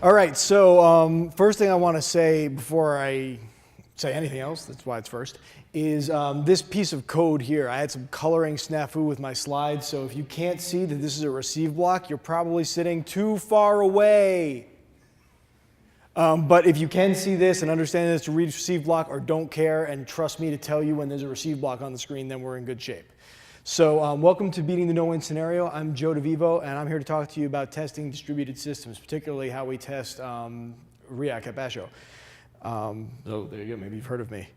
All right, so first thing I want to say before I say anything else, that's why it's first, is this piece of code here. I had some coloring snafu with my slides, so if you can't see that this is a receive block, you're probably sitting too far away. But if you can see this and understand that it's a receive block or don't care and trust me to tell you when there's a receive block on the screen, then we're in good shape. So welcome to Beating the No-Win Scenario. I'm Joe DeVivo, and I'm here to talk to you about testing distributed systems, particularly how we test Riak at Basho. So there you go, maybe you've heard of me.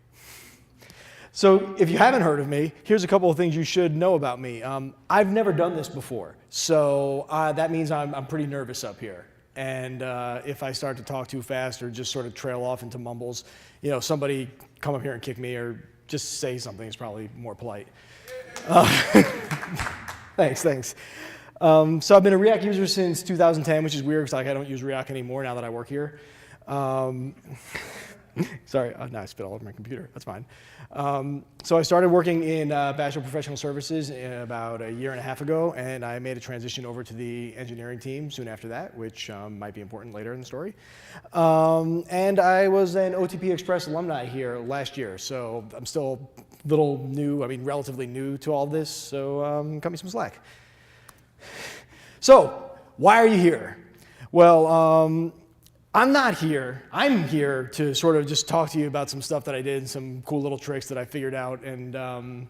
So if you haven't heard of me, here's a couple of things you should know about me. I've never done this before, so that means I'm pretty nervous up here. And if I start to talk too fast or just sort of trail off into mumbles, you know, somebody come up here and kick me or just say something is probably more polite. Thanks. So I've been a Riak user since 2010, which is weird because I don't use Riak anymore now that I work here. Sorry, no, I spit all over my computer. That's fine. So I started working in Basho Professional Services about a year and a half ago, and I made a transition over to the engineering team soon after that, which might be important later in the story. And I was an OTP Express alumni here last year, so I'm still a little new, relatively new to all this, so cut me some slack. So, why are you here? Well, I'm not here. I'm here to sort of just talk to you about some stuff that I did, some cool little tricks that I figured out, and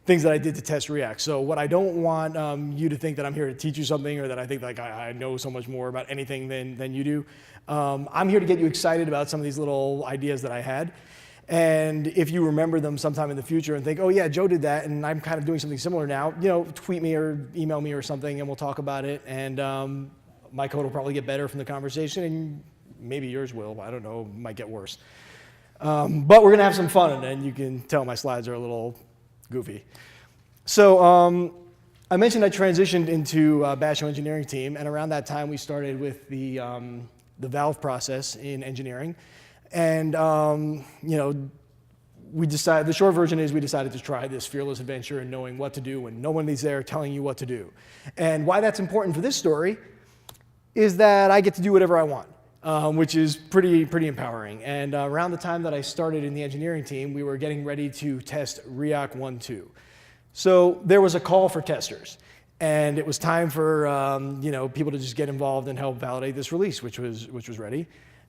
things that I did to test Riak. So what I don't want you to think that I'm here to teach you something or that I think like I know so much more about anything than you do. I'm here to get you excited about some of these little ideas that I had. And if you remember them sometime in the future and think, oh yeah, Joe did that, and I'm kind of doing something similar now, you know, tweet me or email me or something, and we'll talk about it. And my code will probably get better from the conversation, and maybe yours will. I don't know, it might get worse. But we're going to have some fun, and you can tell my slides are a little goofy. So I mentioned I transitioned into Basho engineering team, and around that time we started with the valve process in engineering. And you know, we decided, the short version is we decided to try this fearless adventure and knowing what to do when no one is there telling you what to do. And why that's important for this story is that I get to do whatever I want, which is pretty empowering. And around the time that I started in the engineering team, we were getting ready to test Riak 1.2. So there was a call for testers. And it was time for you know, people to just get involved and help validate this release, which was ready.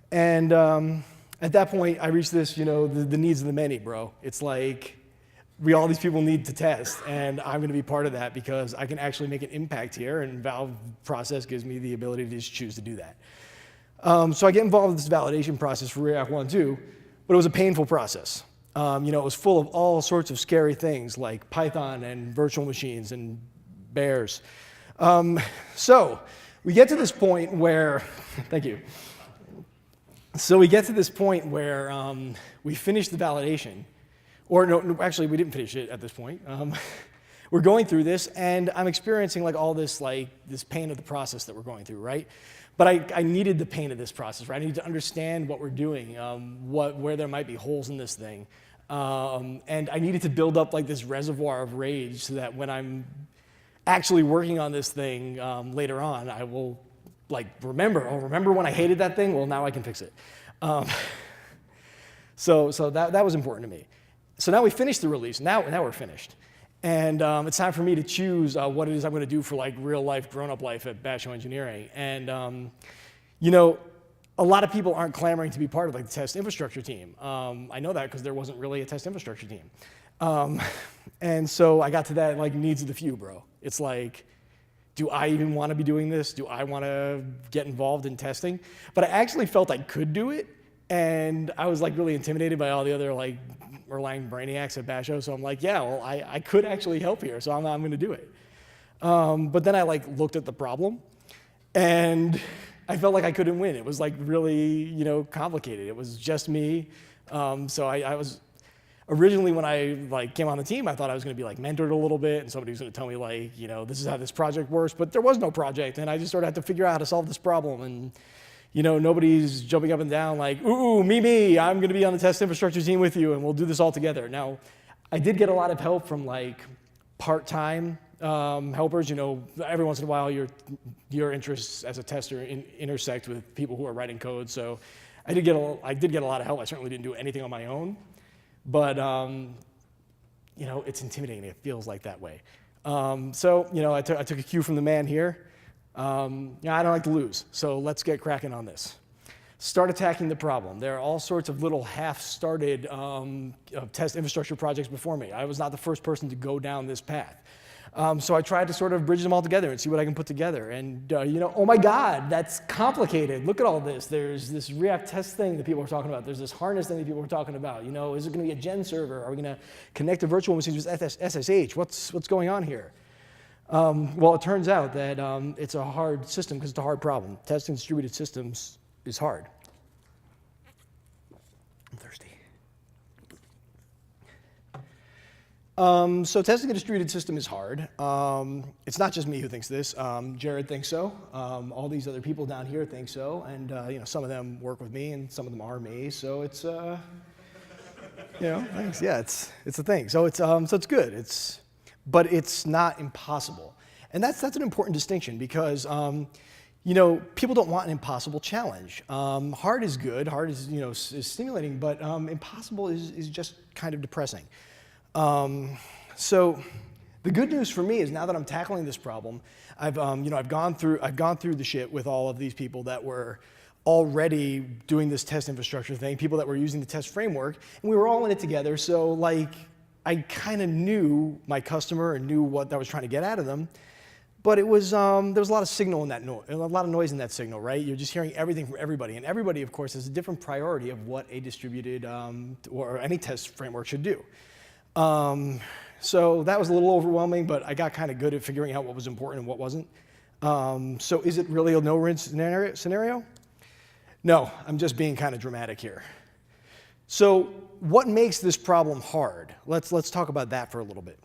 And at that point, I reached this, you know, the needs of the many, bro. It's like, all these people need to test, and I'm going to be part of that because I can actually make an impact here, and Valve process gives me the ability to just choose to do that. So I get involved in this validation process for Riak 1.2, but it was a painful process. You know, it was full of all sorts of scary things like Python and virtual machines and bears. So we get to this point where, thank you. So we get to this point where we finish the validation. Or no, actually, we didn't finish it at this point. We're going through this, and I'm experiencing like all this this pain of the process that we're going through, right? But I needed the pain of this process, right? I needed to understand what we're doing, where there might be holes in this thing, and I needed to build up like this reservoir of rage so that when I'm actually working on this thing later on, I will like remember when I hated that thing. Well, now I can fix it. So that was important to me. So now we finished the release. Now we're finished. And it's time for me to choose what it is I'm going to do for like real life, grown-up life at Basho Engineering. And you know, a lot of people aren't clamoring to be part of like the test infrastructure team. I know that because there wasn't really a test infrastructure team. And so I got to that like needs of the few, bro. It's like, do I even want to be doing this? Do I want to get involved in testing? But I actually felt I could do it. And I was like really intimidated by all the other like Erlang brainiacs at Basho, so I'm like, yeah, well, I could actually help here, so I'm going to do it. But then I like looked at the problem, and I felt like I couldn't win. It was like really, you know, complicated. It was just me. So I was originally when I like came on the team, I thought I was going to be like mentored a little bit, and somebody was going to tell me like, you know, this is how this project works. But there was no project, and I just sort of had to figure out how to solve this problem. And you know, nobody's jumping up and down like, ooh, me, I'm going to be on the test infrastructure team with you, and we'll do this all together. Now, I did get a lot of help from like part-time helpers. Every once in a while, your interests as a tester intersect with people who are writing code. So I did get a lot of help. I certainly didn't do anything on my own, but it's intimidating. It feels like that way. So I took a cue from the man here. I don't like to lose, so let's get cracking on this. Start attacking the problem. There are all sorts of little half-started test infrastructure projects before me. I was not the first person to go down this path. So I tried to sort of bridge them all together and see what I can put together. And, oh my God, that's complicated. Look at all this. There's this React test thing that people are talking about. There's this harness thing that people are talking about. Is it going to be a gen server? Are we going to connect to virtual machines with SSH? What's going on here? Well, it turns out that it's a hard system because it's a hard problem. Testing distributed systems is hard. I'm thirsty. So testing a distributed system is hard. It's not just me who thinks this. Jared thinks so. All these other people down here think so. And some of them work with me, and some of them are me. So it's thanks. Yeah, it's a thing. So it's good. But it's not impossible. And that's an important distinction because people don't want an impossible challenge. Hard is good. Hard is is stimulating, but impossible is just kind of depressing. So the good news for me is now that I'm tackling this problem, I've gone through the shit with all of these people that were already doing this test infrastructure thing, people that were using the test framework, and we were all in it together. So I kind of knew my customer and knew what I was trying to get out of them. But it was there was a lot of signal in that a lot of noise in that signal, right? You're just hearing everything from everybody, and everybody, of course, has a different priority of what a distributed or any test framework should do. So that was a little overwhelming, but I got kind of good at figuring out what was important and what wasn't. So is it really a no-win scenario? No, I'm just being kind of dramatic here. So what makes this problem hard? Let's talk about that for a little bit.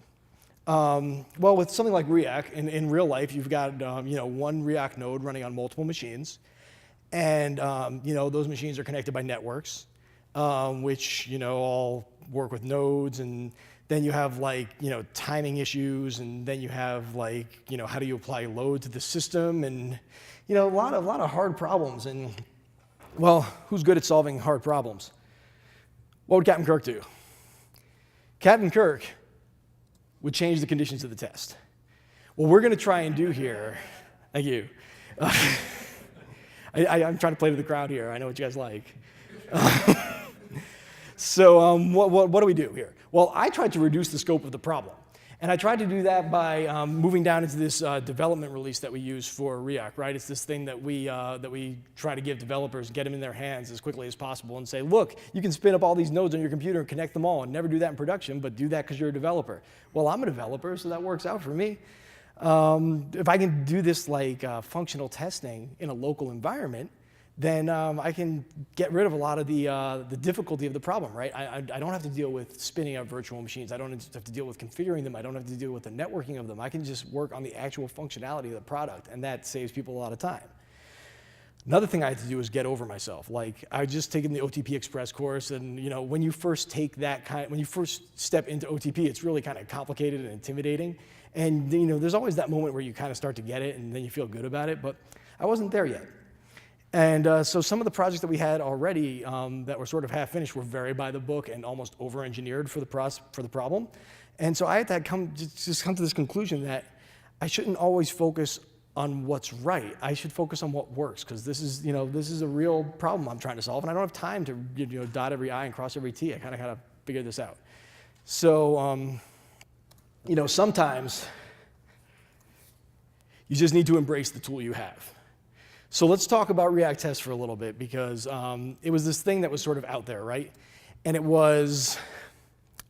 Well, with something like Riak, in real life, you've got one Riak node running on multiple machines, and those machines are connected by networks, which all work with nodes, and then you have timing issues, and then you have how do you apply load to the system, and a lot of hard problems. And well, who's good at solving hard problems? What would Captain Kirk do? Captain Kirk would change the conditions of the test. What we're going to try and do here, thank you. I'm trying to play to the crowd here. I know what you guys like. So what do we do here? Well, I tried to reduce the scope of the problem. And I tried to do that by moving down into this development release that we use for Riak, right? It's this thing that we try to give developers, get them in their hands as quickly as possible and say, look, you can spin up all these nodes on your computer and connect them all and never do that in production, but do that because you're a developer. Well, I'm a developer, so that works out for me. If I can do this functional testing in a local environment, then I can get rid of a lot of the difficulty of the problem, right? I don't have to deal with spinning up virtual machines. I don't have to deal with configuring them. I don't have to deal with the networking of them. I can just work on the actual functionality of the product, and that saves people a lot of time. Another thing I had to do is get over myself. I just taken the OTP Express course, and when you first take when you first step into OTP, it's really kind of complicated and intimidating. And there's always that moment where you kind of start to get it, and then you feel good about it. But I wasn't there yet. And so some of the projects that we had already that were sort of half finished were very by the book and almost over-engineered for the problem. And so I had to come to this conclusion that I shouldn't always focus on what's right. I should focus on what works, because this is a real problem I'm trying to solve, and I don't have time to dot every I and cross every T. I kind of got to figure this out. So sometimes you just need to embrace the tool you have. So let's talk about React Test for a little bit, because it was this thing that was sort of out there, right? And it was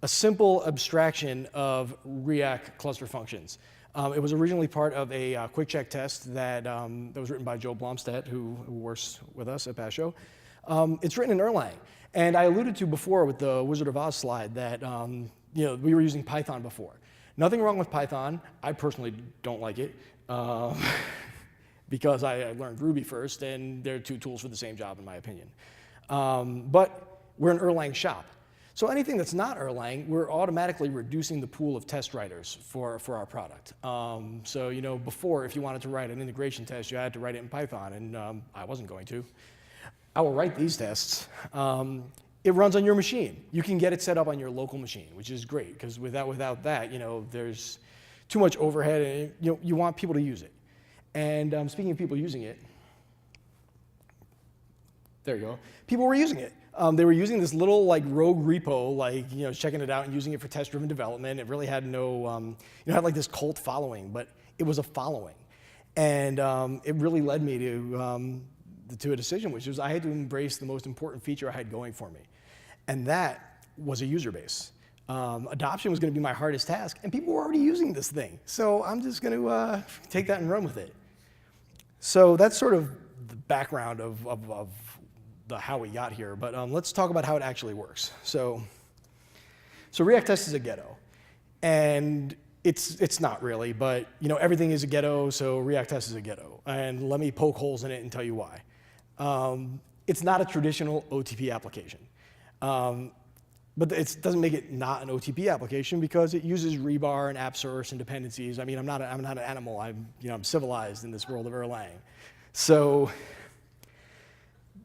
a simple abstraction of React cluster functions. It was originally part of a quick check test that was written by Joe Blomstedt, who works with us at Basho. It's written in Erlang. And I alluded to before with the Wizard of Oz slide that we were using Python before. Nothing wrong with Python. I personally don't like it. Because I learned Ruby first, and they're two tools for the same job, in my opinion. But we're an Erlang shop. So anything that's not Erlang, we're automatically reducing the pool of test writers for our product. So before, if you wanted to write an integration test, you had to write it in Python, and I wasn't going to. I will write these tests. It runs on your machine. You can get it set up on your local machine, which is great, because without that, there's too much overhead, and you want people to use it. And speaking of people using it, there you go. People were using it. They were using this little rogue repo, checking it out and using it for test-driven development. It really had no, had this cult following, but it was a following, and it really led me to a decision, which was I had to embrace the most important feature I had going for me, and that was a user base. Adoption was going to be my hardest task, and people were already using this thing, so I'm just going to take that and run with it. So that's sort of the background of how we got here, but let's talk about how it actually works. So React Test is a ghetto, and it's not really, but everything is a ghetto, so React Test is a ghetto, and let me poke holes in it and tell you why. It's not a traditional OTP application, but it doesn't make it not an OTP application because it uses rebar and app source and dependencies. I mean, I'm not an animal. I'm civilized in this world of Erlang, so.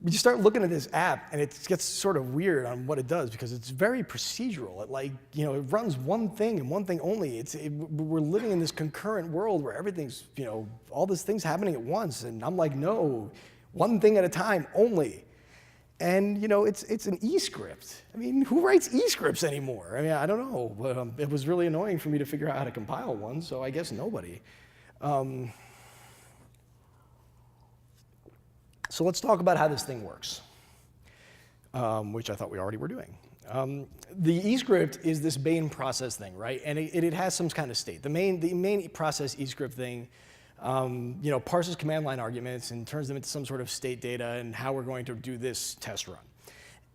You start looking at this app, and it gets sort of weird on what it does because it's very procedural. It runs one thing and one thing only. We're living in this concurrent world where everything's, all these things happening at once, and I'm like, no, one thing at a time only. And it's an E script. I mean, who writes E scripts anymore? I mean, I don't know, but it was really annoying for me to figure out how to compile one, so I guess nobody. So let's talk about how this thing works, which I thought we already were doing. The eScript is this main process thing, right? And it has some kind of state. The main process eScript thing, parses command line arguments and turns them into some sort of state data and how we're going to do this test run.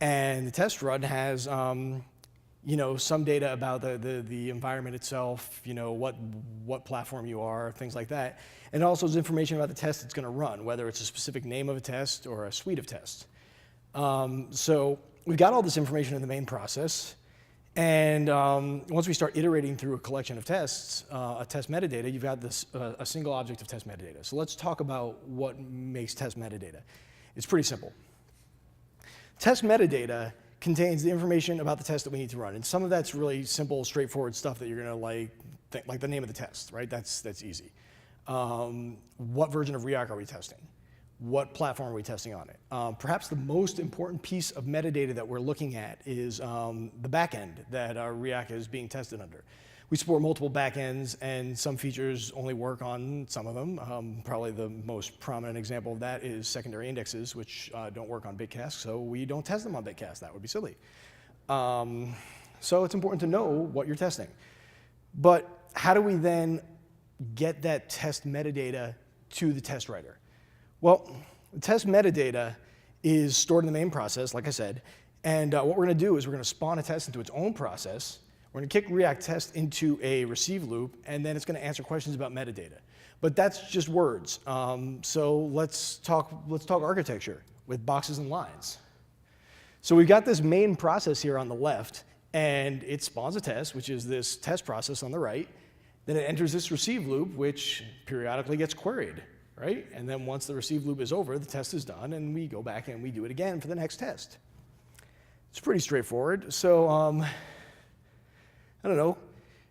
And the test run has, some data about the environment itself, what platform you are, things like that. And it also has information about the test it's going to run, whether it's a specific name of a test or a suite of tests. So we've got all this information in the main process. And once we start iterating through a collection of tests, a test metadata, you've got this a single object of test metadata. So let's talk about what makes test metadata. It's pretty simple. Test metadata contains the information about the test that we need to run. And some of that's really simple, straightforward stuff that you're going to like the name of the test, right? That's easy. What version of Riak are we testing? What platform are we testing on it? Perhaps the most important piece of metadata that we're looking at is the backend that our Riak is being tested under. We support multiple backends, and some features only work on some of them. Probably the most prominent example of that is secondary indexes, which don't work on Bitcask, so we don't test them on Bitcask. That would be silly. So it's important to know what you're testing. But how do we then get that test metadata to the test writer? Well, the test metadata is stored in the main process, like I said, and what we're going to do is we're going to spawn a test into its own process. We're going to kick React test into a receive loop, and then it's going to answer questions about metadata. But that's just words. So let's talk architecture with boxes and lines. So we've got this main process here on the left, and it spawns a test, which is this test process on the right. Then it enters this receive loop, which periodically gets queried, right? And then once the receive loop is over, the test is done, and we go back and we do it again for the next test. It's pretty straightforward. So I don't know,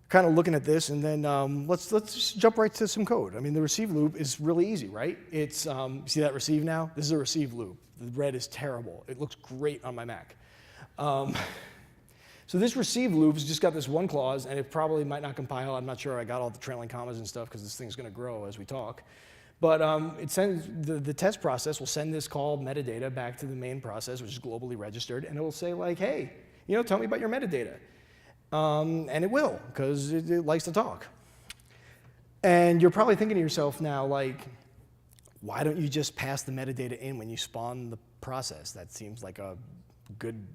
kind of looking at this, and then let's just jump right to some code. I mean, the receive loop is really easy, right? It's see that receive now? This is a receive loop. The red is terrible. It looks great on my Mac. So this receive loop has just got this one clause, and it probably might not compile. I'm not sure I got all the trailing commas and stuff because this thing's going to grow as we talk. But it sends the test process will send this call metadata back to the main process, which is globally registered, and it will say like, hey, tell me about your metadata. And it will, because it likes to talk. And you're probably thinking to yourself now, like, why don't you just pass the metadata in when you spawn the process? That seems like a good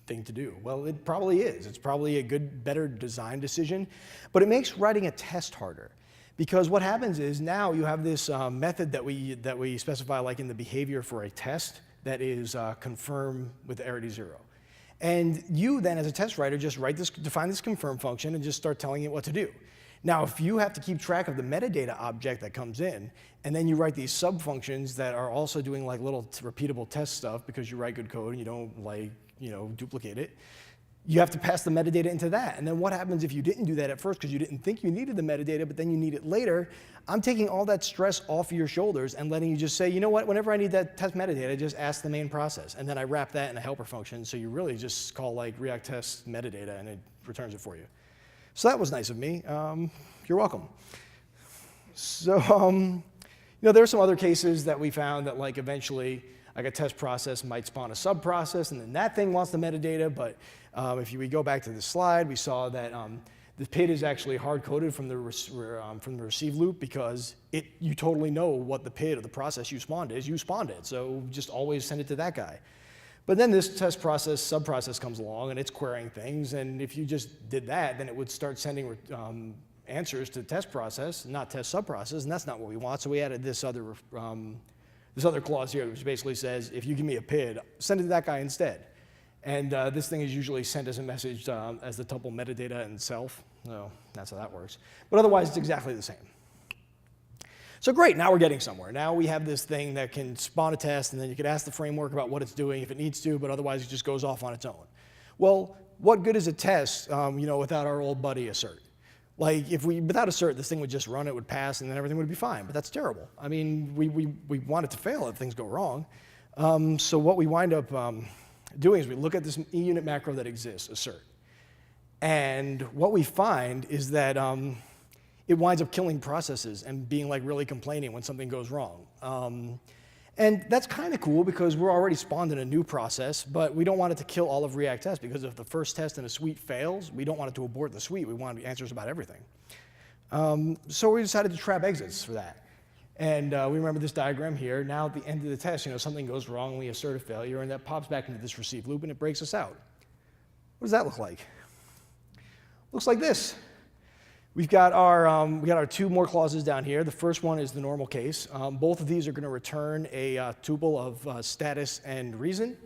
thing to do. Well, it probably is. It's probably a better design decision, but it makes writing a test harder. Because what happens is now you have this method that we specify like in the behavior for a test that is confirm with arity 0. And you then, as a test writer, just define this confirm function and just start telling it what to do. Now, if you have to keep track of the metadata object that comes in, and then you write these sub-functions that are also doing like little repeatable test stuff because you write good code and you don't like, duplicate it, you have to pass the metadata into that. And then what happens if you didn't do that at first because you didn't think you needed the metadata, but then you need it later? I'm taking all that stress off of your shoulders and letting you just say, you know what, whenever I need that test metadata, just ask the main process. And then I wrap that in a helper function, so you really just call like React test metadata and it returns it for you. So that was nice of me. You're welcome. So, there are some other cases that we found that like eventually like a test process might spawn a sub-process, and then that thing wants the metadata. But if we go back to the slide, we saw that the PID is actually hard-coded from the receive loop because you totally know what the PID of the process you spawned is. You spawned it, so just always send it to that guy. But then this test process, sub-process comes along, and it's querying things. And if you just did that, then it would start sending answers to the test process, not test sub-process, and that's not what we want. So we added this other clause here, which basically says, if you give me a PID, send it to that guy instead. And this thing is usually sent as a message as the tuple metadata itself. So that's how that works. But otherwise, it's exactly the same. So great, now we're getting somewhere. Now we have this thing that can spawn a test, and then you could ask the framework about what it's doing if it needs to, but otherwise it just goes off on its own. Well, what good is a test without our old buddy assert? Like, without assert, this thing would just run, it would pass, and then everything would be fine. But that's terrible. I mean, we want it to fail if things go wrong. So what we wind up doing is we look at this EUnit macro that exists, assert. And what we find is that it winds up killing processes and being like really complaining when something goes wrong. And that's kind of cool because we're already spawned in a new process, but we don't want it to kill all of React tests because if the first test in a suite fails, we don't want it to abort the suite. We want answers about everything. So we decided to trap exits for that. And we remember this diagram here. Now at the end of the test, something goes wrong and we assert a failure, and that pops back into this receive loop and it breaks us out. What does that look like? Looks like this. We've got our two more clauses down here. The first one is the normal case. Both of these are going to return a tuple of status and reason.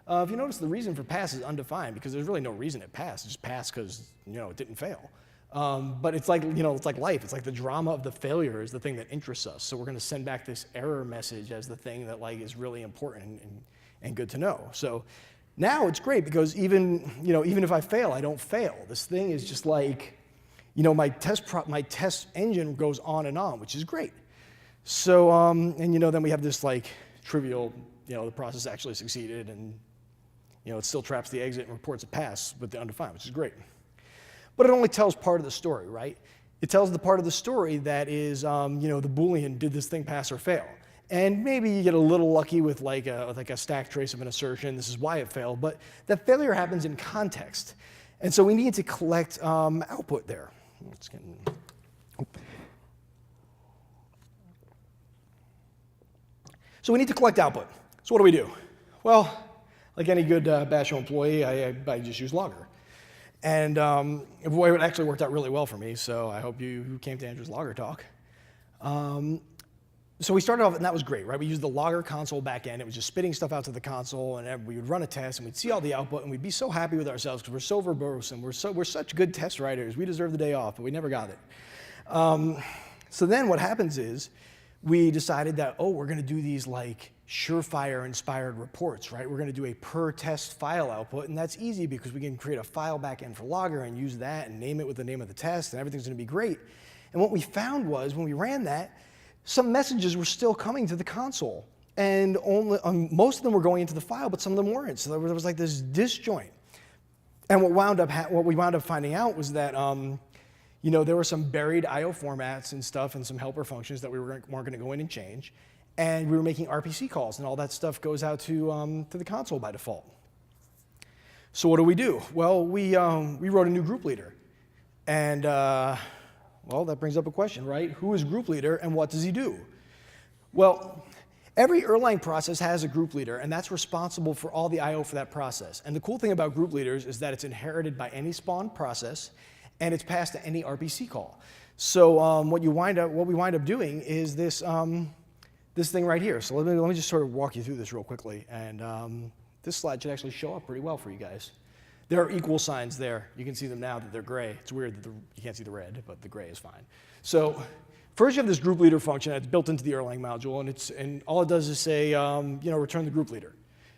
If you notice, the reason for pass is undefined because there's really no reason it passed. It just passed because it didn't fail. But it's like it's like life. It's like the drama of the failure is the thing that interests us. So we're going to send back this error message as the thing that is really important and good to know. So now it's great because even if I fail, I don't fail. This thing is just like my test engine goes on and on, which is great. So, then we have this trivial, the process actually succeeded and, it still traps the exit and reports a pass with the undefined, which is great. But it only tells part of the story, right? It tells the part of the story that is, the Boolean, did this thing pass or fail? And maybe you get a little lucky with like a stack trace of an assertion, this is why it failed, but that failure happens in context. And so we need to collect output there. So we need to collect output. So what do? Well, like any good Bash employee, I just use logger. And boy, it actually worked out really well for me, so I hope you came to Andrew's logger talk. So we started off, and that was great, right? We used the logger console backend. It was just spitting stuff out to the console, and we would run a test, and we'd see all the output, and we'd be so happy with ourselves because we're so verbose, and we're such good test writers. We deserve the day off, but we never got it. So then what happens is we decided that, we're going to do these surefire-inspired reports, right? We're going to do a per-test file output, and that's easy because we can create a file backend for logger and use that and name it with the name of the test, and everything's going to be great. And what we found was when we ran that, some messages were still coming to the console, and most of them were going into the file, but some of them weren't. So there was like this disjoint. And what we wound up finding out was that there were some buried I/O formats and stuff, and some helper functions that we weren't going to go in and change, and we were making RPC calls, and all that stuff goes out to the console by default. So what do? Well, we wrote a new group leader, and well, that brings up a question, right? Who is group leader and what does he do? Well, every Erlang process has a group leader, and that's responsible for all the I/O for that process. And the cool thing about group leaders is that it's inherited by any spawned process, and it's passed to any RPC call. So what we wind up doing is this thing right here. So let me just sort of walk you through this real quickly, and this slide should actually show up pretty well for you guys. There are equal signs there. You can see them now that they're gray. It's weird that you can't see the red, but the gray is fine. So first you have this group leader function that's built into the Erlang module, and all it does is say, return the group leader,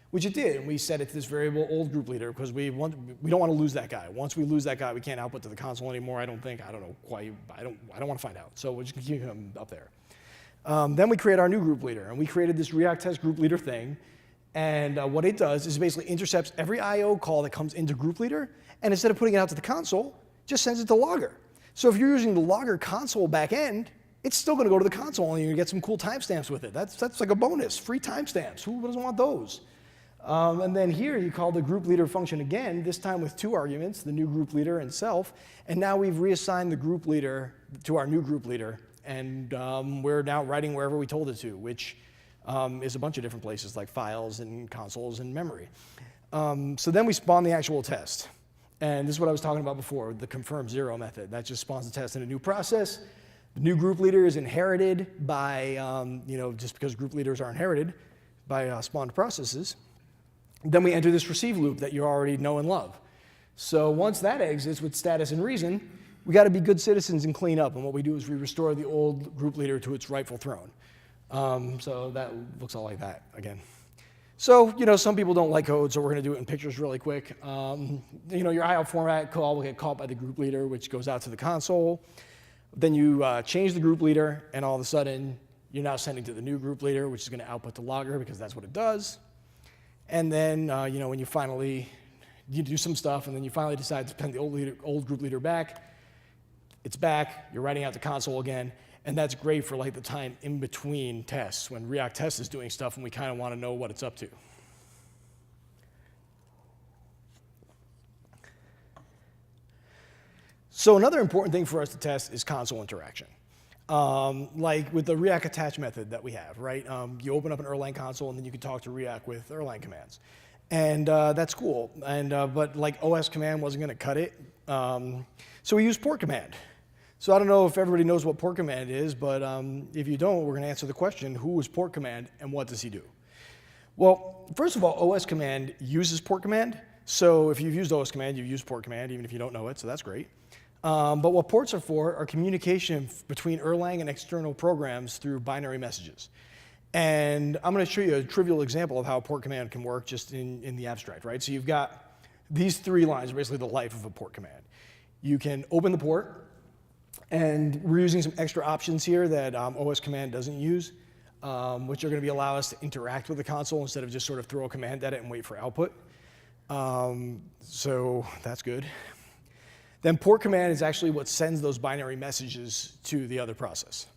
which it did. And we set it to this variable old group leader because we don't want to lose that guy. Once we lose that guy, we can't output to the console anymore. I don't know quite. I don't want to find out. So we're just gonna keep him up there. Then we create our new group leader, and we created this React test group leader thing. And what it does is basically intercepts every I/O call that comes into group leader, and instead of putting it out to the console, just sends it to logger. So if you're using the logger console backend, it's still going to go to the console, and you're going to get some cool timestamps with it. That's like a bonus, free timestamps. Who doesn't want those? And then here you call the group leader function again, this time with 2 arguments, the new group leader and self. And now we've reassigned the group leader to our new group leader, and we're now writing wherever we told it to, which is a bunch of different places like files and consoles and memory. So then we spawn the actual test. And this is what I was talking about before, the confirm 0 method. That just spawns the test in a new process. The new group leader is inherited by, just because group leaders are inherited by spawned processes. Then we enter this receive loop that you already know and love. So once that exits with status and reason, we got to be good citizens and clean up. And what we do is we restore the old group leader to its rightful throne. So that looks all like that again. So, some people don't like code, so we're going to do it in pictures really quick. Your IO format call will get caught by the group leader, which goes out to the console. Then you change the group leader, and all of a sudden, you're now sending to the new group leader, which is going to output to logger because that's what it does. And then, when you do some stuff, and then you finally decide to send the old group leader back, it's back, you're writing out the console again, and that's great for like the time in between tests when React test is doing stuff and we kind of want to know what it's up to. So another important thing for us to test is console interaction. Like with the Riak attach method that we have, right? You open up an Erlang console and then you can talk to Riak with Erlang commands. And that's cool. And but like OS command wasn't going to cut it. So we use port command. So I don't know if everybody knows what port command is, but if you don't, we're going to answer the question, who is port command and what does he do? Well, first of all, OS command uses port command. So if you've used OS command, you've used port command, even if you don't know it, so that's great. But what ports are for are communication between Erlang and external programs through binary messages. And I'm going to show you a trivial example of how a port command can work just in the abstract, right? So you've got these 3 lines, basically the life of a port command. You can open the port, and we're using some extra options here that OS command doesn't use, which are going to allow us to interact with the console instead of just sort of throw a command at it and wait for output. So that's good. Then port command is actually what sends those binary messages to the other process.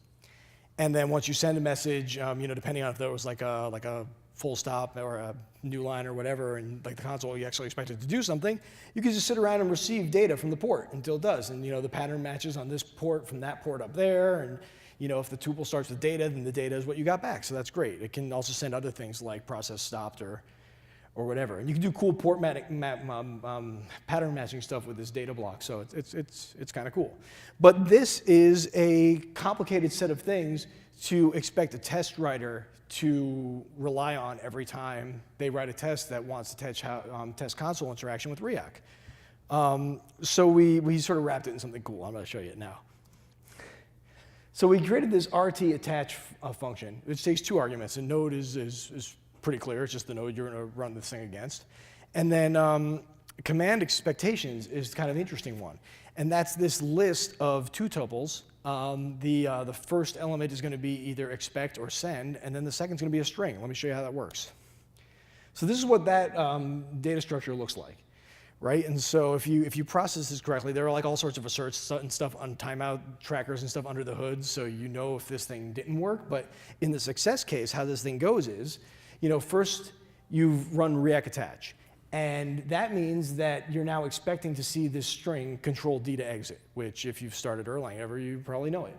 And then once you send a message, depending on if there was like a full stop or a new line or whatever, and like the console, you actually expect it to do something, you can just sit around and receive data from the port until it does. And the pattern matches on this port from that port up there. And if the tuple starts with data, then the data is what you got back. So that's great. It can also send other things like process stopped or whatever. And you can do cool port pattern matching stuff with this data block. So it's kind of cool. But this is a complicated set of things to expect a test writer to rely on every time they write a test that wants to test console interaction with Riak. So we sort of wrapped it in something cool. I'm going to show you it now. So we created this RT attach function, which takes 2 arguments. And node is pretty clear. It's just the node you're going to run this thing against. And then command expectations is kind of an interesting one. And that's this list of 2 tuples. The first element is going to be either expect or send, and then the second is going to be a string. Let me show you how that works. So this is what that data structure looks like, right? And so if you process this correctly, there are like all sorts of asserts and stuff on timeout trackers and stuff under the hood, so you know if this thing didn't work. But in the success case, how this thing goes is, first you've run Riak attach. And that means that you're now expecting to see this string control D to exit, which if you've started Erlang ever, you probably know it.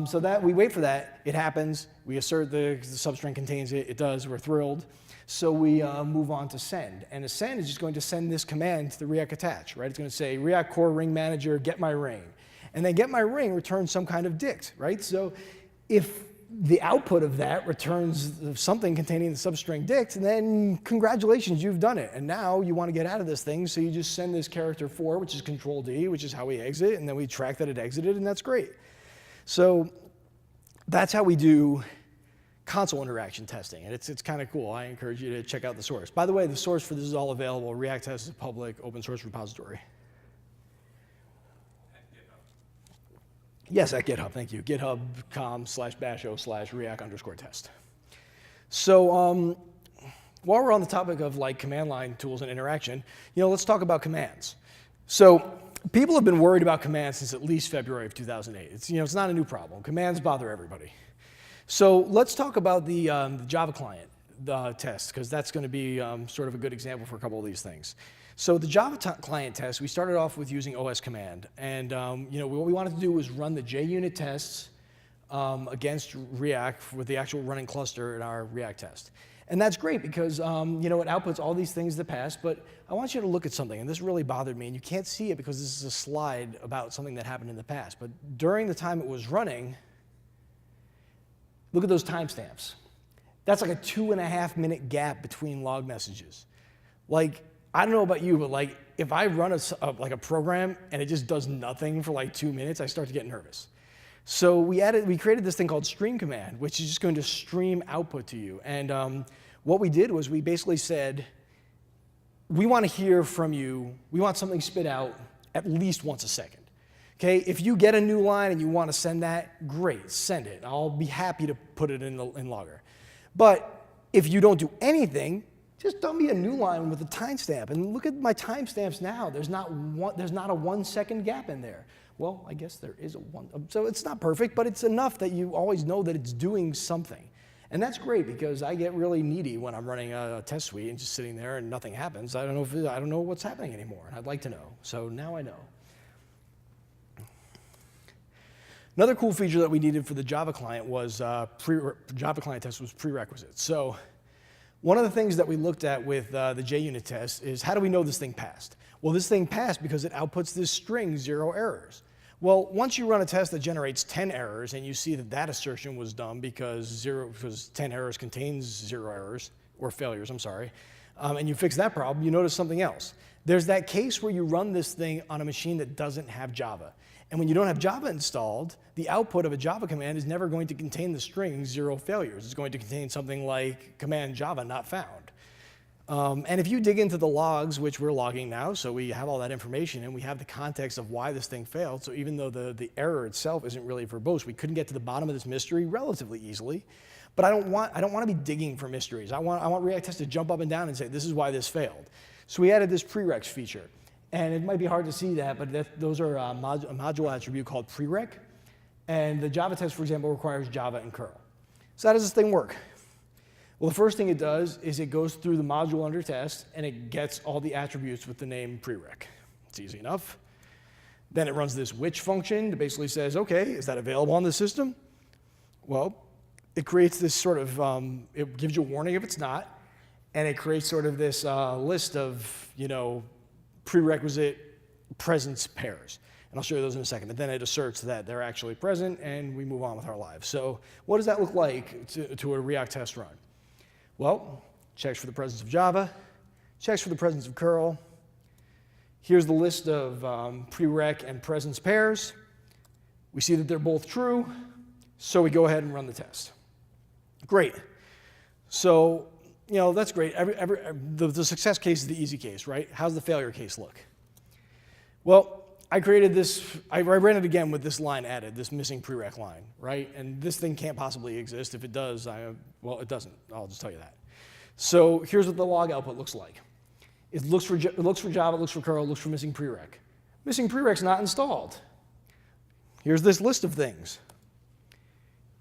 So that we wait for that, it happens, we assert the substring contains it, it does, we're thrilled. So we move on to send. And the send is just going to send this command to the Riak attach, right? It's going to say Riak core ring manager, get my ring. And then get my ring returns some kind of dict, right? So if the output of that returns something containing the substring dict, and then congratulations, you've done it. And now you want to get out of this thing, so you just send this character 4, which is Control D, which is how we exit, and then we track that it exited, and that's great. So that's how we do console interaction testing, and it's kind of cool. I encourage you to check out the source. By the way, the source for this is all available. React Test is a public open source repository. Yes, at GitHub, thank you. github.com/basho/react_test. So while we're on the topic of like command line tools and interaction, let's talk about commands. So people have been worried about commands since at least February of 2008. It's not a new problem. Commands bother everybody. So let's talk about the Java client test, because that's going to be sort of a good example for a couple of these things. So the Java client test, we started off with using OS command. And what we wanted to do was run the JUnit tests against Riak with the actual running cluster in our React test. And that's great because it outputs all these things that pass. But I want you to look at something, and this really bothered me. And you can't see it because this is a slide about something that happened in the past. But during the time it was running, look at those timestamps. That's like a 2.5-minute gap between log messages. Like, I don't know about you, but like if I run a program and it just does nothing for like 2 minutes, I start to get nervous. So we created this thing called stream command, which is just going to stream output to you. And what we did was we basically said, we want to hear from you. We want something spit out at least once a second. Okay, if you get a new line and you want to send that, great, send it. I'll be happy to put it in Logger. But if you don't do anything, just dump me a new line with a timestamp. And look at my timestamps now. There's not a 1 second gap in there. Well, I guess there is a one. So it's not perfect, but it's enough that you always know that it's doing something. And that's great because I get really needy when I'm running a test suite and just sitting there and nothing happens. I don't know what's happening anymore, and I'd like to know. So now I know. Another cool feature that we needed for the Java client was Java client test was prerequisites. So one of the things that we looked at with the JUnit test is how do we know this thing passed? Well, this thing passed because it outputs this string 0 errors. Well, once you run a test that generates 10 errors and you see that assertion was dumb because 10 errors contains 0 errors, or failures, I'm sorry, and you fix that problem, you notice something else. There's that case where you run this thing on a machine that doesn't have Java. And when you don't have Java installed, the output of a Java command is never going to contain the string 0 failures. It's going to contain something like command Java not found. And if you dig into the logs, which we're logging now, so we have all that information and we have the context of why this thing failed, so even though the error itself isn't really verbose, we couldn't get to the bottom of this mystery relatively easily. But I don't want to be digging for mysteries. I want React Test to jump up and down and say, this is why this failed. So we added this prereqs feature. And it might be hard to see that, but those are a module attribute called prereq. And the Java test, for example, requires Java and curl. So how does this thing work? Well, the first thing it does is it goes through the module under test, and it gets all the attributes with the name prereq. It's easy enough. Then it runs this which function that basically says, OK, is that available on the system? Well, it creates this sort of, it gives you a warning if it's not, and it creates sort of this list of, prerequisite presence pairs. And I'll show you those in a second. And then it asserts that they're actually present, and we move on with our lives. So what does that look like to a React test run? Well, checks for the presence of Java, checks for the presence of curl. Here's the list of prereq and presence pairs. We see that they're both true, so we go ahead and run the test. Great. So that's great. The success case is the easy case, right? How's the failure case look? Well, I created this. I ran it again with this line added, this missing prereq line, right? And this thing can't possibly exist. If it does, well, it doesn't. I'll just tell you that. So here's what the log output looks like. It looks for Java, it looks for curl, it looks for missing prereq. Missing prereq's not installed. Here's this list of things.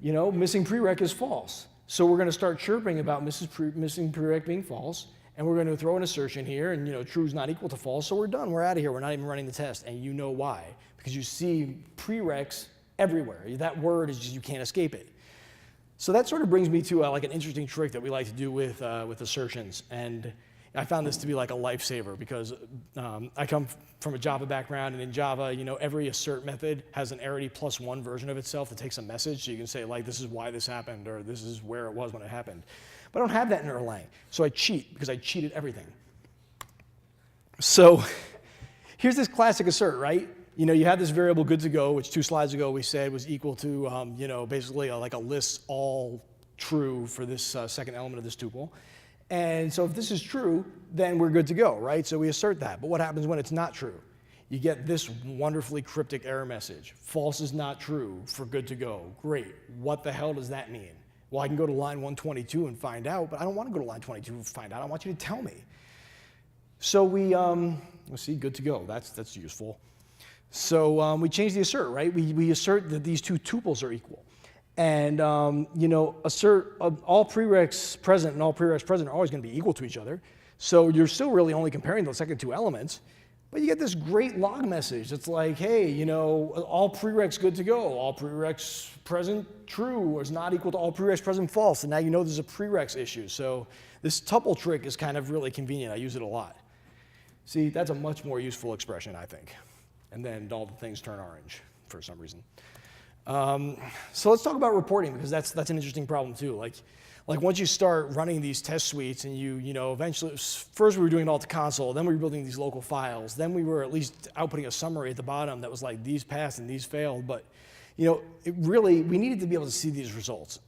Missing prereq is false. So we're going to start chirping about missing prereq being false, and we're going to throw an assertion here, and true is not equal to false, so we're done. We're out of here. We're not even running the test, and you know why. Because you see prereqs everywhere. That word is just, you can't escape it. So that sort of brings me to like an interesting trick that we like to do with assertions. And I found this to be like a lifesaver because I come from a Java background, and in Java, every assert method has an arity +1 version of itself that takes a message, so you can say like, this is why this happened, or this is where it was when it happened. But I don't have that in Erlang, so I cheat because I cheated everything. So here's this classic assert, right? You have this variable good to go, which 2 slides ago we said was equal to, basically like a list all true for this second element of this tuple. And so if this is true, then we're good to go, right? So we assert that. But what happens when it's not true? You get this wonderfully cryptic error message. False is not true for good to go. Great. What the hell does that mean? Well, I can go to line 122 and find out, but I don't want to go to line 22 and find out. I want you to tell me. So we, let's see, good to go. That's useful. So we change the assert, right? We assert that these 2 tuples are equal. And, assert all prereqs present and all prereqs present are always going to be equal to each other. So you're still really only comparing the second 2 elements. But you get this great log message. It's like, hey, all prereqs good to go. All prereqs present true is not equal to all prereqs present false. And now you know there's a prereqs issue. So this tuple trick is kind of really convenient. I use it a lot. See, that's a much more useful expression, I think. And then all the things turn orange for some reason. So let's talk about reporting, because that's an interesting problem too. Like once you start running these test suites and you eventually, first we were doing it all to console, then we were building these local files, then we were at least outputting a summary at the bottom that was like these passed and these failed, but we needed to be able to see these results.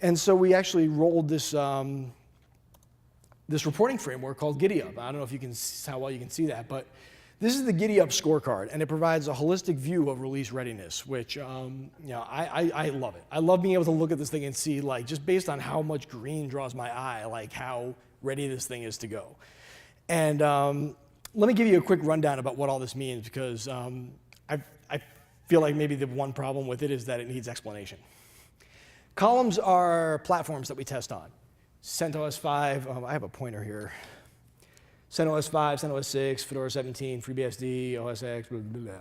And so we actually rolled this this reporting framework called GiddyUp. I don't know if you can how well you can see that, but this is the GiddyUp scorecard, and it provides a holistic view of release readiness, which I love it. I love being able to look at this thing and see, like, just based on how much green draws my eye, like how ready this thing is to go. And let me give you a quick rundown about what all this means, because I feel like maybe the one problem with it is that it needs explanation. Columns are platforms that we test on. CentOS 5, I have a pointer here. CentOS 5, CentOS 6, Fedora 17, FreeBSD, OS X, blah, blah, blah.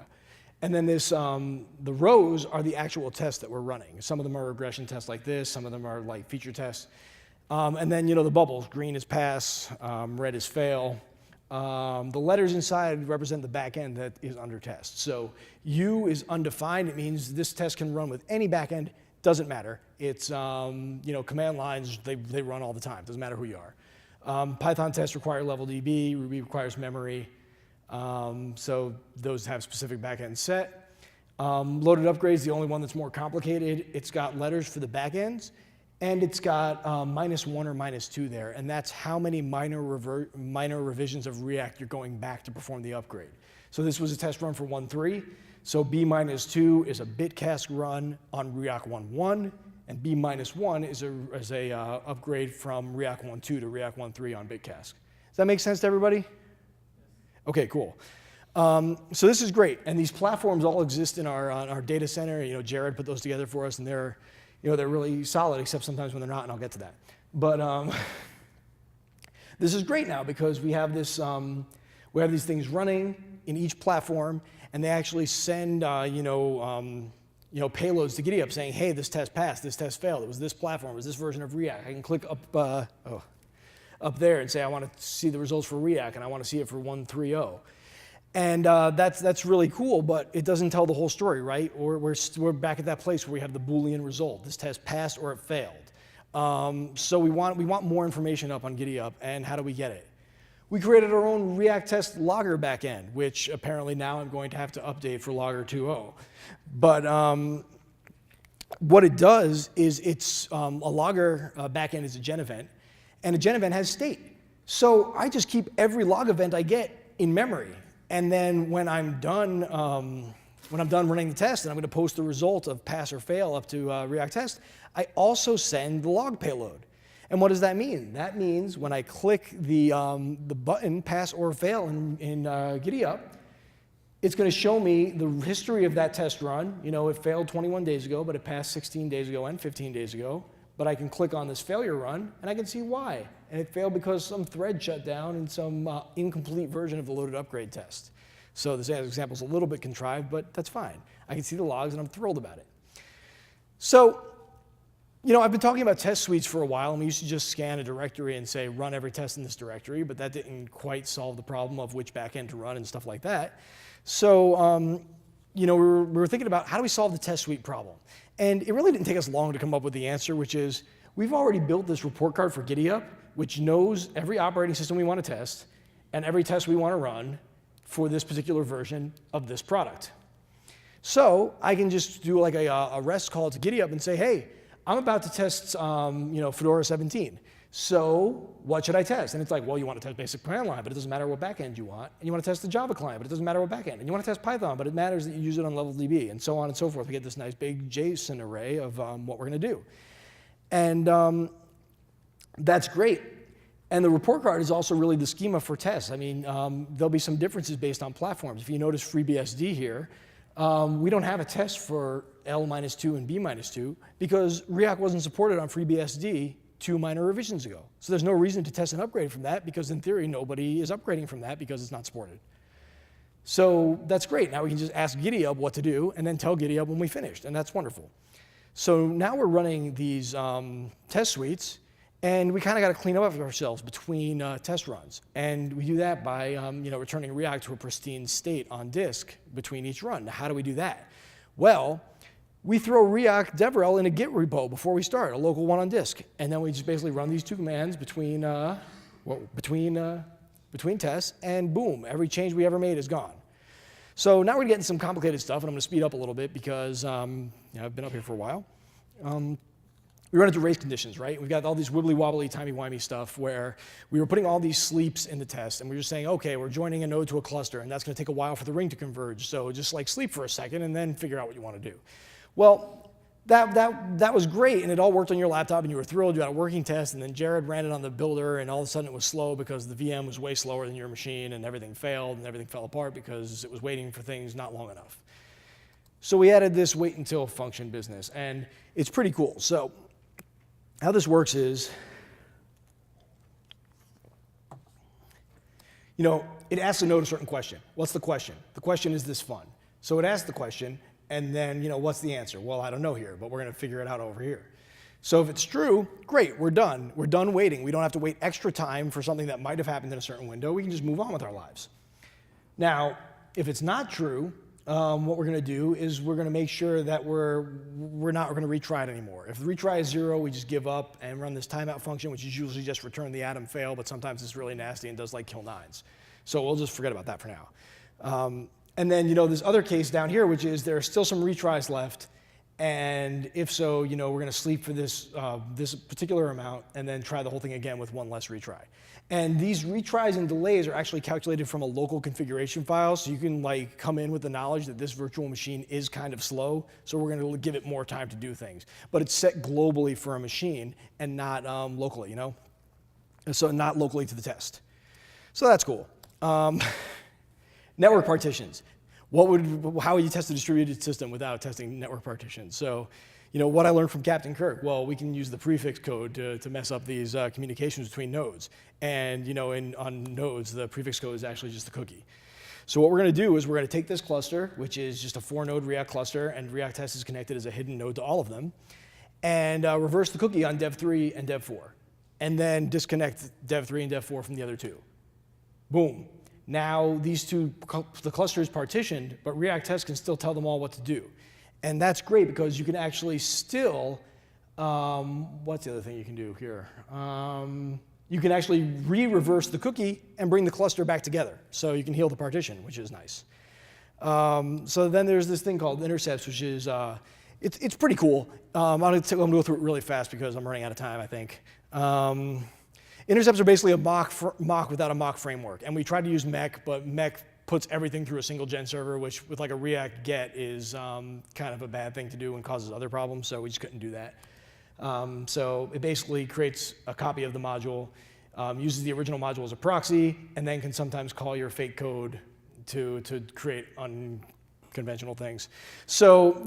And then the rows are the actual tests that we're running. Some of them are regression tests like this. Some of them are like feature tests. And then, the bubbles. Green is pass, red is fail. The letters inside represent the backend that is under test. So U is undefined. It means this test can run with any backend. Doesn't matter. It's, command lines, they run all the time. Doesn't matter who you are. Python tests require level DB, Ruby requires memory, so those have specific backend set. Loaded upgrades, the only one that's more complicated. It's got letters for the backends, and it's got -1 or -2 there, and that's how many minor revisions of Riak you're going back to perform the upgrade. So this was a test run for 1.3, so B-2 is a bitcast run on Riak 1.1, and B-1 is a upgrade from Riak 1.2 to Riak 1.3 on bitcast. Does that make sense to everybody? Okay, cool. So this is great, and these platforms all exist in our data center. Jared put those together for us, and they're really solid, except sometimes when they're not, and I'll get to that. But this is great now because we have this. We have these things running in each platform, and they actually send payloads to GiddyUp saying, hey, this test passed, this test failed, it was this platform, it was this version of Riak. I can click up there and say, I want to see the results for Riak, and I want to see it for 1.3.0. And that's really cool, but it doesn't tell the whole story, right? Or we're back at that place where we have the Boolean result. This test passed or it failed. So we want more information up on GiddyUp, and how do we get it? We created our own React test logger backend, which apparently now I'm going to have to update for logger 2.0. But what it does is it's a logger backend is a gen event, and a gen event has state. So I just keep every log event I get in memory, and then when I'm done running the test and I'm going to post the result of pass or fail up to React test, I also send the log payload. And what does that mean? That means when I click the button pass or fail in GiddyUp, it's going to show me the history of that test run. It failed 21 days ago, but it passed 16 days ago and 15 days ago. But I can click on this failure run, and I can see why. And it failed because some thread shut down in some incomplete version of the loaded upgrade test. So this example is a little bit contrived, but that's fine. I can see the logs, and I'm thrilled about it. So I've been talking about test suites for a while, and we used to just scan a directory and say, run every test in this directory, but that didn't quite solve the problem of which backend to run and stuff like that. So, we were thinking about how do we solve the test suite problem? And it really didn't take us long to come up with the answer, which is we've already built this report card for GitHub, which knows every operating system we want to test and every test we want to run for this particular version of this product. So I can just do like a REST call to GitHub and say, hey, I'm about to test Fedora 17. So what should I test? And it's like, well, you want to test basic command line, but it doesn't matter what backend you want. And you want to test the Java client, but it doesn't matter what backend. And you want to test Python, but it matters that you use it on level DB, and so on and so forth. We get this nice big JSON array of what we're going to do. And that's great. And the report card is also really the schema for tests. I mean, there'll be some differences based on platforms. If you notice FreeBSD here, we don't have a test for L-2 and B-2 because Riak wasn't supported on FreeBSD 2 minor revisions ago. So there's no reason to test an upgrade from that because in theory, nobody is upgrading from that because it's not supported. So that's great. Now we can just ask GitHub what to do and then tell GitHub when we finished, and that's wonderful. So now we're running these test suites, and we kind of got to clean up ourselves between test runs. And we do that by returning Riak to a pristine state on disk between each run. Now, how do we do that? Well, we throw Riak devrel in a Git repo before we start, a local one on disk. And then we just basically run these two commands between tests, and boom, every change we ever made is gone. So now we're getting some complicated stuff, and I'm going to speed up a little bit because I've been up here for a while. We run into race conditions, right? We've got all these wibbly-wobbly, timey-wimey stuff where we were putting all these sleeps in the test, and we were just saying, okay, we're joining a node to a cluster, and that's going to take a while for the ring to converge. So just like sleep for a second and then figure out what you want to do. Well, that was great, and it all worked on your laptop, and you were thrilled. You had a working test, and then Jared ran it on the builder, and all of a sudden it was slow because the VM was way slower than your machine, and everything failed, and everything fell apart because it was waiting for things not long enough. So we added this wait until function business, and it's pretty cool. So how this works is, it asks a node a certain question. What's the question? The question is this fun. So it asks the question, and then, what's the answer? Well, I don't know here, but we're going to figure it out over here. So if it's true, great, we're done. We're done waiting. We don't have to wait extra time for something that might have happened in a certain window. We can just move on with our lives. Now, if it's not true, what we're going to do is we're going to make sure that we're not going to retry it anymore. If the retry is 0, we just give up and run this timeout function, which is usually just return the atom fail, but sometimes it's really nasty and does like kill 9s. So we'll just forget about that for now. And then, this other case down here, which is there are still some retries left, and if so, we're going to sleep for this particular amount and then try the whole thing again with one less retry. And these retries and delays are actually calculated from a local configuration file, so you can come in with the knowledge that this virtual machine is kind of slow, so we're going to give it more time to do things. But it's set globally for a machine and not locally, so not locally to the test. So that's cool. Network partitions. How would you test a distributed system without testing network partitions? So, what I learned from Captain Kirk, well, we can use the prefix code to mess up these communications between nodes. And, on nodes, the prefix code is actually just the cookie. So what we're going to do is we're going to take this cluster, which is just a 4-node Riak cluster, and Riak test is connected as a hidden node to all of them, and reverse the cookie on dev3 and dev4, and then disconnect dev3 and dev4 from the other two. Boom. Now the cluster is partitioned, but Riak test can still tell them all what to do. And that's great because you can actually still, what's the other thing you can do here? You can actually re-reverse the cookie and bring the cluster back together. So you can heal the partition, which is nice. So then there's this thing called Intercepts, which is, it's pretty cool. I'm going to go through it really fast because I'm running out of time, I think. Intercepts are basically a mock without a mock framework. And we tried to use mech, but mech puts everything through a single gen server, which with like a React get is kind of a bad thing to do and causes other problems, so we just couldn't do that. So it basically creates a copy of the module, uses the original module as a proxy, and then can sometimes call your fake code to create unconventional things. So,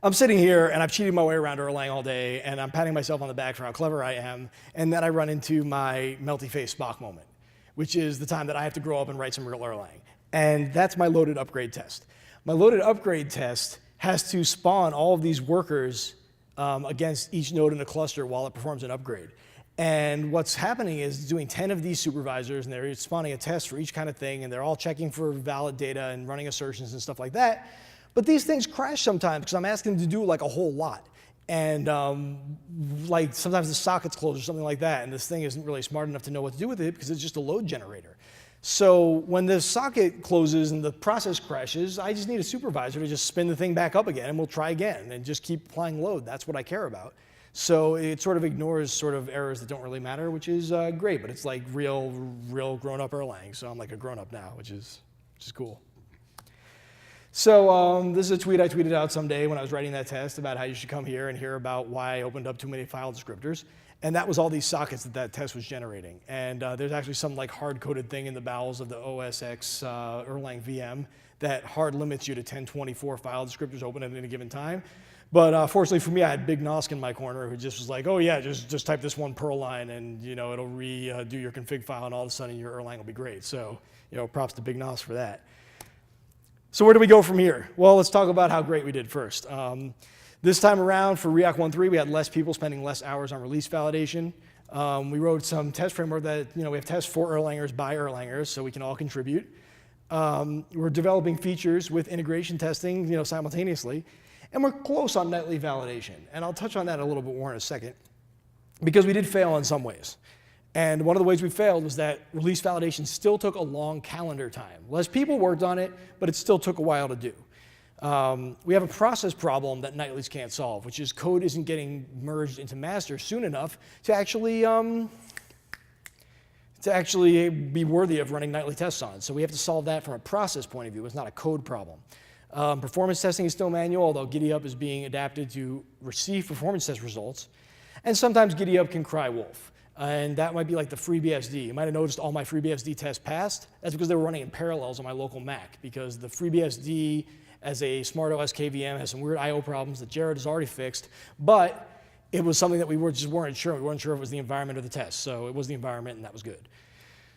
I'm sitting here and I've cheated my way around Erlang all day, and I'm patting myself on the back for how clever I am, and then I run into my melty face Spock moment, which is the time that I have to grow up and write some real Erlang. And that's my loaded upgrade test. My loaded upgrade test has to spawn all of these workers against each node in the cluster while it performs an upgrade. And what's happening is it's doing 10 of these supervisors, and they're spawning a test for each kind of thing, and they're all checking for valid data and running assertions and stuff like that. But these things crash sometimes because I'm asking them to do like a whole lot. And like sometimes the socket's closed or something like that, and this thing isn't really smart enough to know what to do with it because it's just a load generator. So when the socket closes and the process crashes, I just need a supervisor to just spin the thing back up again, and we'll try again and just keep applying load. That's what I care about. So it sort of ignores sort of errors that don't really matter, which is great, but it's like real grown-up Erlang. So I'm like a grown-up now, which is cool. So this is a tweet I tweeted out someday when I was writing that test about how you should come here and hear about why I opened up too many file descriptors. And that was all these sockets that test was generating. And there's actually some like hard-coded thing in the bowels of the OS X Erlang VM that hard limits you to 1024 file descriptors open at any given time. But fortunately for me, I had Big Nosk in my corner who just was like, oh yeah, just type this one Perl line and it'll redo your config file and all of a sudden your Erlang will be great. So props to Big Nosk for that. So where do we go from here? Well, let's talk about how great we did first. This time around for Riak 1.3, we had less people spending less hours on release validation. We wrote some test framework that, we have tests for Erlangers by Erlangers, so we can all contribute. We're developing features with integration testing, simultaneously. And we're close on nightly validation. And I'll touch on that a little bit more in a second, because we did fail in some ways. And one of the ways we failed was that release validation still took a long calendar time. Less people worked on it, but it still took a while to do. We have a process problem that nightlies can't solve, which is code isn't getting merged into master soon enough to actually be worthy of running nightly tests on. So we have to solve that from a process point of view. It's not a code problem. Performance testing is still manual, although GiddyUp is being adapted to receive performance test results. And sometimes GiddyUp can cry wolf. And that might be like the FreeBSD. You might have noticed all my FreeBSD tests passed. That's because they were running in parallels on my local Mac, because the FreeBSD as a SmartOS KVM has some weird I/O problems that Jared has already fixed, but it was something that we just weren't sure. We weren't sure if it was the environment or the test. So it was the environment, and that was good.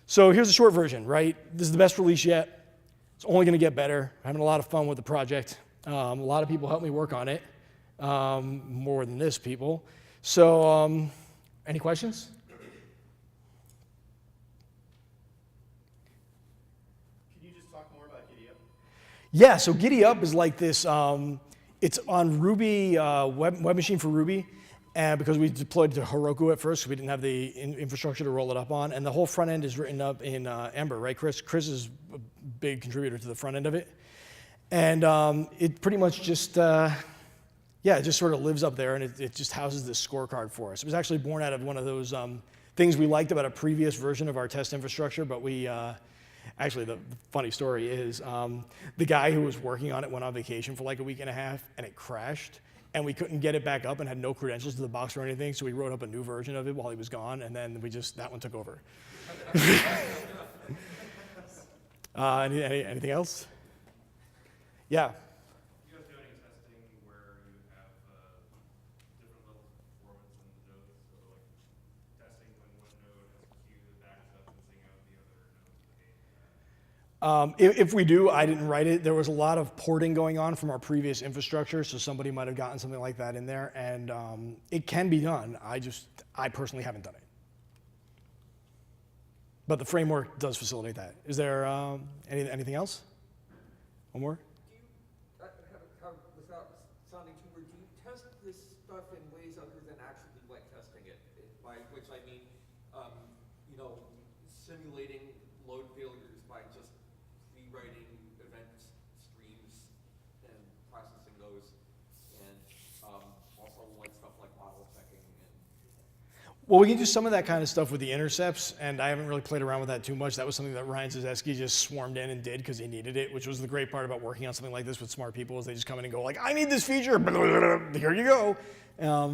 So here's the short version, right? This is the best release yet. It's only going to get better. I'm having a lot of fun with the project. A lot of people helped me work on it, more than this people. So any questions? Yeah, so GiddyUp is like this, it's on Ruby, web machine for Ruby, and because we deployed to Heroku at first, so we didn't have the infrastructure to roll it up on, and the whole front end is written up in Ember, right, Chris? Chris is a big contributor to the front end of it. And it pretty much just, it just sort of lives up there, and it just houses this scorecard for us. It was actually born out of one of those things we liked about a previous version of our test infrastructure, but we, actually, the funny story is the guy who was working on it went on vacation for like a week and a half, and it crashed, and we couldn't get it back up and had no credentials to the box or anything, so we wrote up a new version of it while he was gone, and then that one took over. Anything else? Yeah. If we do, I didn't write it. There was a lot of porting going on from our previous infrastructure, so somebody might have gotten something like that in there, and it can be done. I personally haven't done it. But the framework does facilitate that. Is there anything else? One more? Without sounding too weird, do you test this stuff in ways other than actually like testing it? By which I mean, simulating load failures by just rewriting event streams and processing those, and also like stuff like model checking. Well, we can do some of that kind of stuff with the intercepts, and I haven't really played around with that too much. That was something that Ryan Zazeski just swarmed in and did because he needed it, which was the great part about working on something like this with smart people is they just come in and go like, I need this feature, here you go.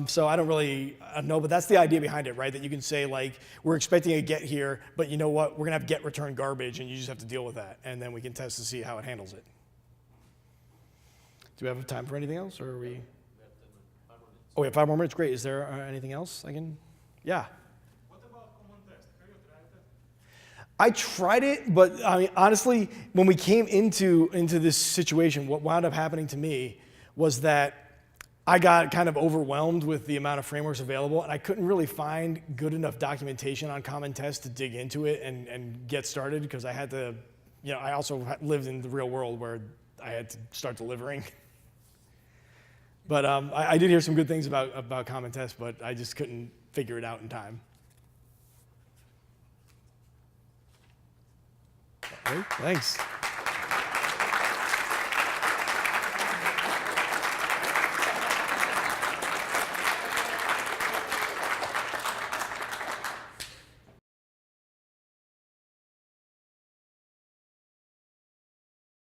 So I don't really know, but that's the idea behind it, right? That you can say like, we're expecting a get here, but you know what? We're gonna have get return garbage and you just have to deal with that. And then we can test to see how it handles it. Do we have time for anything else, or are we? Oh, we have 5 more minutes, great. Is there anything else I can? Yeah. What about common test? Have you tried that? I tried it, but I mean, honestly, when we came into this situation, what wound up happening to me was that I got kind of overwhelmed with the amount of frameworks available, and I couldn't really find good enough documentation on Common Test to dig into it and get started, because I had to, I also lived in the real world where I had to start delivering. But I did hear some good things about Common Test, but I just couldn't figure it out in time. Okay, thanks.